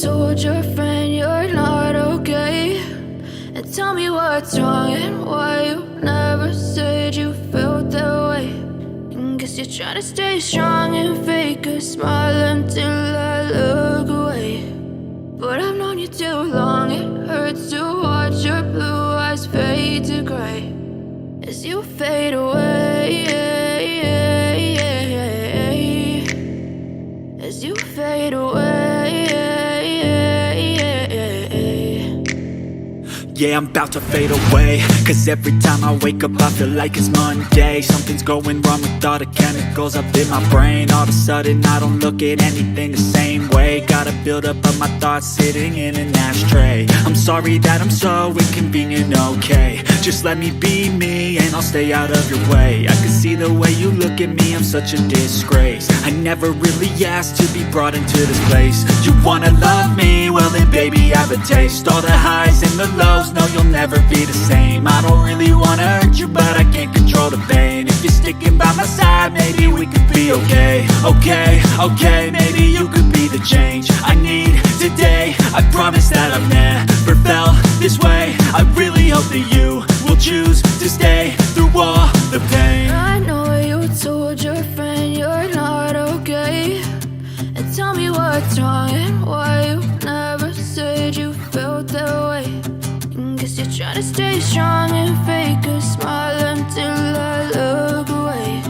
told your friend you're not okay, and tell me what's wrong and why you never said you felt that way. And guess you're trying to stay strong and fake a smile until I look away. But I've known you too long, it hurts to watch your blue eyes fade to gray as you fade away, as you fade away. Yeah, I'm about to fade away, cause every time I wake up I feel like it's Monday. Something's going wrong with all the chemicals up in my brain. All of a sudden I don't look at anything the same way. Got a buildup of my thoughts sitting in an ashtray. I'm sorry that I'm so inconvenient, okay. Just let me be me and I'll stay out of your way. I can see the way you look at me, I'm such a disgrace. I never really asked to be brought into this place. You wanna love me? Well then baby I have a taste. All the highs and the lows, no you'll never be the same. I don't really wanna hurt you but I can't control the pain. If you're sticking by my side maybe we could be okay. Okay, maybe you could be the change I need today. I promise that I've never felt this way. I really hope that you will choose to stay through all the pain. I know you told your friend you're not okay, and tell me what's wrong and why you never said you felt that way. And guess you're trying to stay strong and fake a smile until I look away.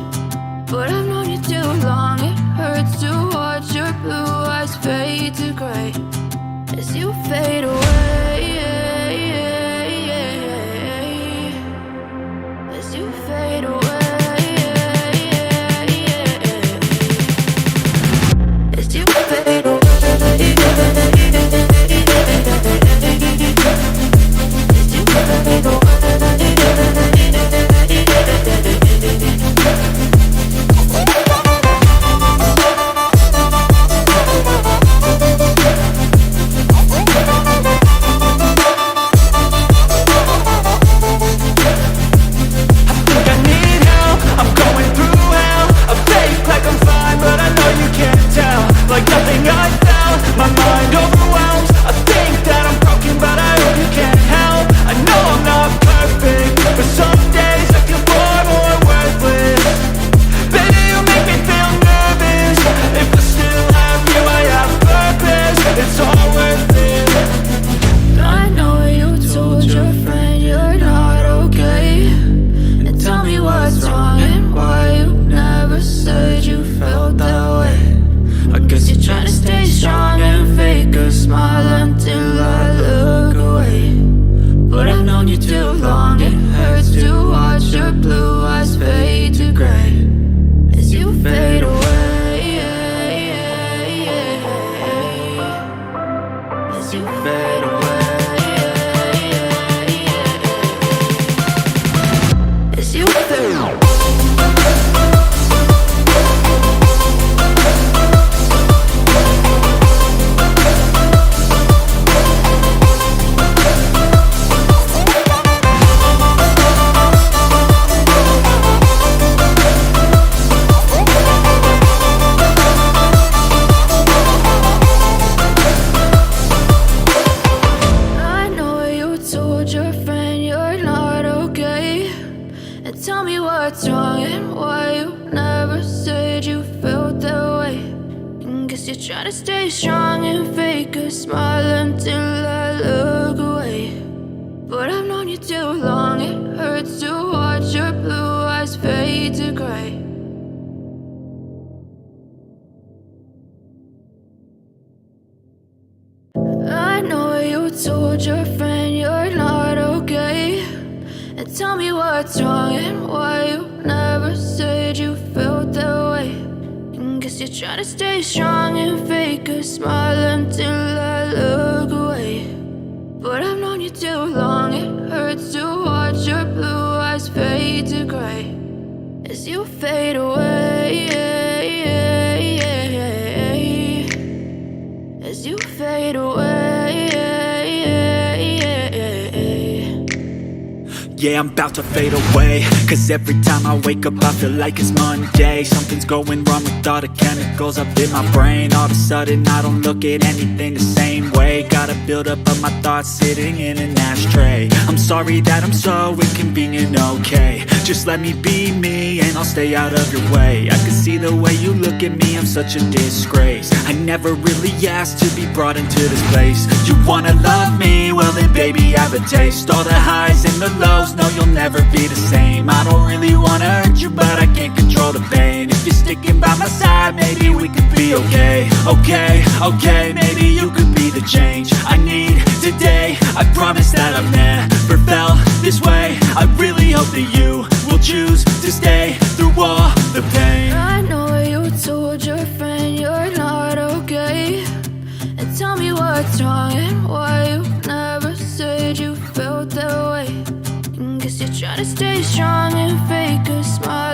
But I've known you too long, it hurts to watch your blue eyes fade to gray as you fade away, as you fade away, as you fade away. Told your friend you're not okay, and tell me what's wrong and why you never said you felt that way. And guess you're trying to stay strong and fake a smile until I look away. But I've known you too long, it hurts to watch your blue eyes fade to gray as you fade away, as you fade away. Yeah, I'm about to fade away, cause every time I wake up I feel like it's Monday. Something's going wrong with all the chemicals up in my brain. All of a sudden I don't look at anything the same way. Gotta build up of my thoughts sitting in an ashtray. I'm sorry that I'm so inconvenient, okay. Just let me be me and I'll stay out of your way. I can see the way you look at me, I'm such a disgrace. I never really asked to be brought into this place. You wanna love me? Well then baby I have a taste. All the highs and the lows, no you'll never be the same. I don't really wanna hurt you but I can't control the pain. If you're sticking by my side maybe we could be okay. Okay, maybe you could be the change I need today. I promise that I've never felt this way. I really hope that you will choose to stay through all the pain. I know you told your friend you're not okay, and tell me what's wrong and why you never said you felt that way. And guess you're trying to stay strong and fake a smile.